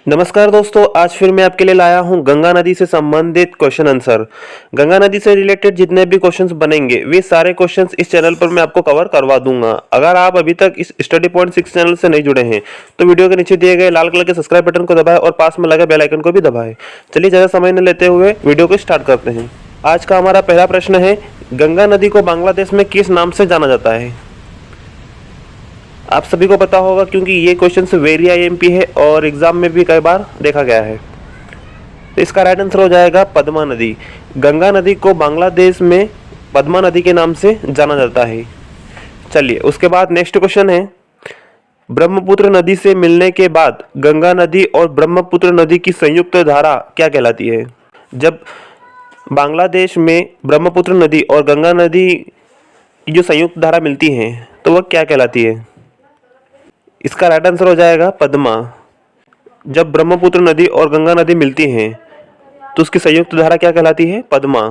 नमस्कार दोस्तों, आज फिर मैं आपके लिए लाया हूं गंगा नदी से संबंधित क्वेश्चन आंसर। गंगा नदी से रिलेटेड जितने भी क्वेश्चंस बनेंगे वे सारे क्वेश्चंस इस चैनल पर मैं आपको कवर करवा दूंगा। अगर आप अभी तक इस स्टडी पॉइंट 6 चैनल से नहीं जुड़े हैं तो वीडियो के नीचे दिए गए लाल कलर के सब्सक्राइब बटन को दबाएं और पास में लगे बेल आइकन को भी दबाएं। चलिए ज़्यादा समय न लेते हुए वीडियो को स्टार्ट करते हैं। आज का हमारा पहला प्रश्न है, गंगा नदी को बांग्लादेश में किस नाम से जाना जाता है? आप सभी को पता होगा क्योंकि ये क्वेश्चन वेरी आईएमपी है और एग्जाम में भी कई बार देखा गया है। तो इसका राइट आंसर हो जाएगा पद्मा नदी। गंगा नदी को बांग्लादेश में पद्मा नदी के नाम से जाना जाता है। चलिए उसके बाद नेक्स्ट क्वेश्चन है, ब्रह्मपुत्र नदी से मिलने के बाद गंगा नदी और ब्रह्मपुत्र नदी की संयुक्त धारा क्या कहलाती है? जब बांग्लादेश में ब्रह्मपुत्र नदी और गंगा नदी की जो संयुक्त धारा मिलती है तो वह क्या कहलाती है? इसका राइट आंसर हो जाएगा पद्मा। जब ब्रह्मपुत्र नदी और गंगा नदी मिलती हैं तो उसकी संयुक्त धारा क्या कहलाती है? पद्मा।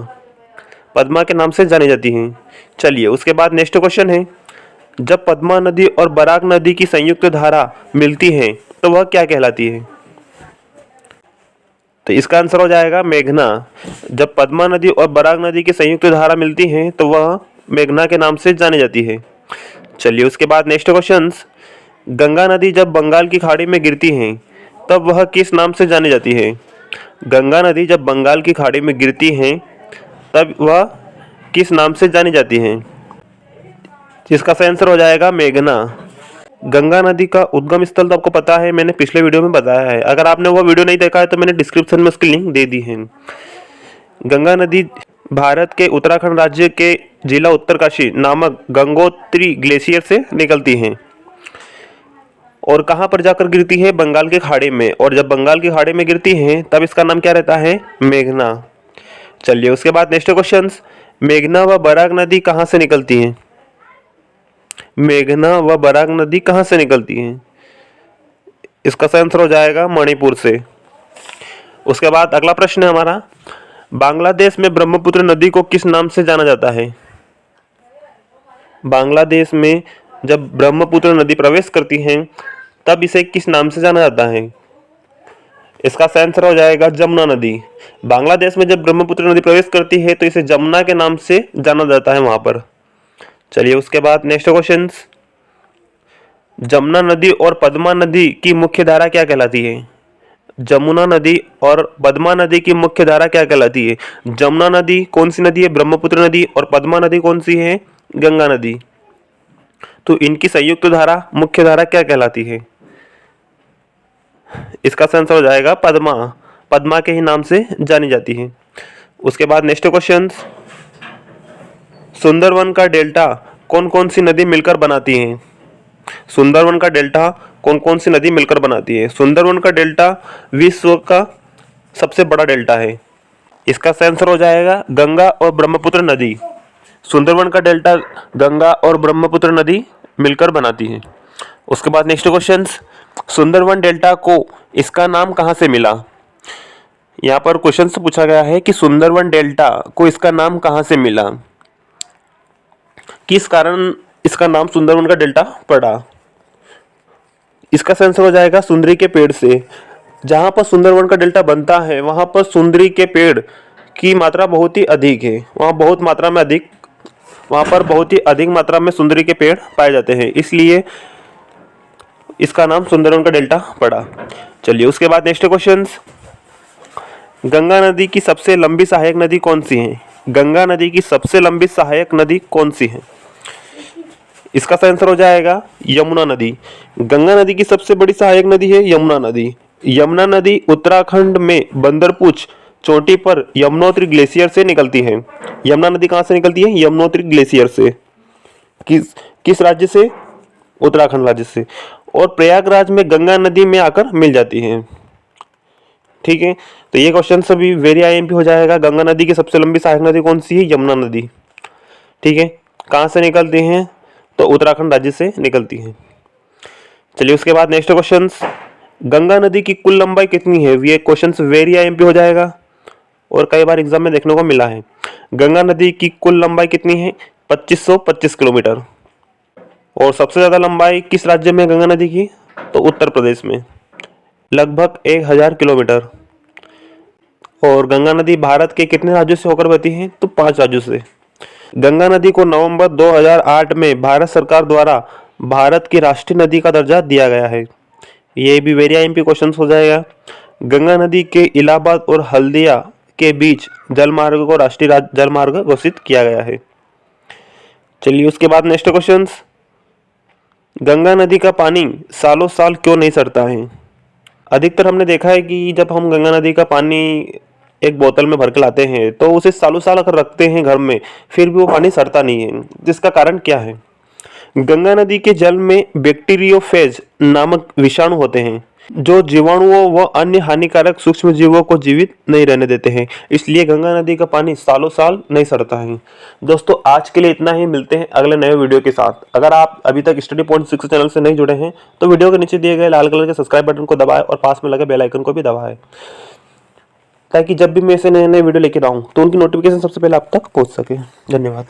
पद्मा के नाम से जानी जाती हैं। चलिए उसके बाद नेक्स्ट क्वेश्चन है, जब पद्मा नदी और बराक नदी की संयुक्त धारा मिलती है तो वह क्या कहलाती है? तो इसका आंसर हो जाएगा मेघना। जब पद्मा नदी और बराक नदी की संयुक्त धारा मिलती है तो वह मेघना के नाम से जानी जाती है। चलिए उसके बाद नेक्स्ट क्वेश्चन, गंगा नदी जब बंगाल की खाड़ी में गिरती है तब वह किस नाम से जानी जाती है? गंगा नदी जब बंगाल की खाड़ी में गिरती है तब वह किस नाम से जानी जाती है? जिसका सही आंसर हो जाएगा मेघना। गंगा नदी का उद्गम स्थल तो आपको पता है, मैंने पिछले वीडियो में बताया है। अगर आपने वो वीडियो नहीं देखा है तो मैंने डिस्क्रिप्शन में उसकी लिंक दे दी है। गंगा नदी भारत के उत्तराखंड राज्य के जिला उत्तरकाशी नामक गंगोत्री ग्लेशियर से निकलती है और कहाँ पर जाकर गिरती है? बंगाल की खाड़ी में। और जब बंगाल की खाड़ी में गिरती है तब इसका नाम क्या रहता है? मेघना। चलिए उसके बाद नेक्स्ट क्वेश्चन, मेघना व बराक नदी कहाँ से निकलती हैं? मेघना व बराक नदी कहाँ से निकलती हैं? इसका सही आंसर हो जाएगा मणिपुर से। उसके बाद अगला प्रश्न है हमारा, बांग्लादेश में ब्रह्मपुत्र नदी को किस नाम से जाना जाता है? बांग्लादेश में जब ब्रह्मपुत्र नदी प्रवेश करती है तब इसे किस नाम से जाना जाता है? इसका सही आंसर हो जाएगा जमुना नदी। बांग्लादेश में जब ब्रह्मपुत्र नदी प्रवेश करती है तो इसे जमुना के नाम से जाना जाता है वहां पर। चलिए उसके बाद नेक्स्ट क्वेश्चन, जमुना नदी और पद्मा नदी की मुख्य धारा क्या कहलाती है? जमुना नदी और पद्मा नदी की मुख्य धारा क्या कहलाती है? जमुना नदी कौन सी नदी है? ब्रह्मपुत्र नदी। और पद्मा नदी कौन सी है? गंगा नदी। तो इनकी संयुक्त धारा मुख्य धारा क्या कहलाती है? इसका आंसर हो जाएगा पद्मा। पद्मा के ही नाम से जानी जाती है। उसके बाद नेक्स्ट क्वेश्चन, सुंदरवन का डेल्टा कौन कौन सी नदी मिलकर बनाती है? सुंदरवन का डेल्टा कौन कौन सी नदी मिलकर बनाती है? सुंदरवन का डेल्टा विश्व का सबसे बड़ा डेल्टा है। इसका सही आंसर हो जाएगा गंगा और ब्रह्मपुत्र नदी। सुंदरवन का डेल्टा गंगा और ब्रह्मपुत्र नदी मिलकर बनाती है। उसके बाद नेक्स्ट क्वेश्चन, सुंदरवन डेल्टा को इसका नाम कहाँ से मिला? यहाँ पर क्वेश्चन से पूछा गया है कि सुंदरवन डेल्टा को इसका नाम कहाँ से मिला, किस कारण इसका नाम सुंदरवन का डेल्टा पड़ा? इसका आंसर हो जाएगा सुंदरी के पेड़ से। जहाँ पर सुंदरवन का डेल्टा बनता है वहाँ पर सुंदरी के पेड़ की मात्रा बहुत ही अधिक है। वहाँ पर बहुत ही अधिक मात्रा में सुंदरी के पेड़ पाए जाते हैं, इसलिए इसका नाम सुंदरवन का डेल्टा पड़ा। चलिए उसके बाद नेक्स्ट क्वेश्चन, गंगा नदी की सबसे लंबी सहायक नदी कौन सी है? गंगा नदी की सबसे लंबी सहायक नदी कौन सी है? इसका सही आंसर हो जाएगा यमुना नदी। गंगा नदी की सबसे बड़ी सहायक नदी है यमुना नदी। यमुना नदी उत्तराखंड में बंदरपूछ चोटी पर यमुनोत्री ग्लेशियर से निकलती है। यमुना नदी कहाँ से निकलती है? यमुनोत्री ग्लेशियर से। किस राज्य से? उत्तराखंड राज्य से। और प्रयागराज में गंगा नदी में आकर मिल जाती है। ठीक है, तो ये क्वेश्चन सभी वेरी आईएमपी हो जाएगा। गंगा नदी की सबसे लंबी सहायक नदी कौन सी है? यमुना नदी। ठीक है, कहाँ से निकलती हैं? तो उत्तराखंड राज्य से निकलती है। चलिए उसके बाद नेक्स्ट क्वेश्चन, गंगा नदी की कुल लंबाई कितनी है? ये क्वेश्चन वेरी आईएमपी हो जाएगा और कई बार एग्जाम में देखने को मिला है। गंगा नदी की कुल लंबाई कितनी है? 2525 किलोमीटर। और सबसे ज्यादा लंबाई किस राज्य में गंगा नदी की? तो उत्तर प्रदेश में। लगभग 1000 किलोमीटर। और गंगा नदी भारत के कितने राज्यों से होकर बहती है? तो 5 राज्यों से। गंगा नदी को नवंबर 2008 में भारत सरकार द्वारा भारत की राष्ट्रीय नदी का दर्जा दिया गया है। ये भी वेरी आईएमपी क्वेश्चन हो जाएगा। गंगा नदी के इलाहाबाद और हल्दिया के बीच जलमार्ग को राष्ट्रीय जलमार्ग घोषित किया गया है। चलिए उसके बाद नेक्स्ट क्वेश्चन, गंगा नदी का पानी सालों साल क्यों नहीं सड़ता है? अधिकतर हमने देखा है कि जब हम गंगा नदी का पानी एक बोतल में भर के लाते हैं तो उसे सालों साल अगर रखते हैं घर में, फिर भी वो पानी सड़ता नहीं है। जिसका कारण क्या है? गंगा नदी के जल में बैक्टीरियोफेज नामक विषाणु होते हैं जो जीवाणुओं व अन्य हानिकारक सूक्ष्म जीवों को जीवित नहीं रहने देते हैं, इसलिए गंगा नदी का पानी सालों साल नहीं सड़ता है। दोस्तों आज के लिए इतना ही, मिलते हैं अगले नए वीडियो के साथ। अगर आप अभी तक स्टडी पॉइंट 6 चैनल से नहीं जुड़े हैं तो वीडियो के नीचे दिए गए लाल कलर के सब्सक्राइब बटन को दबाएं और पास में लगे बेल आइकन को भी दबाएं, ताकि जब भी मैं ऐसे नए नए वीडियो लेकर आऊँ तो उनकी नोटिफिकेशन सबसे पहले आप तक पहुँच सके। धन्यवाद।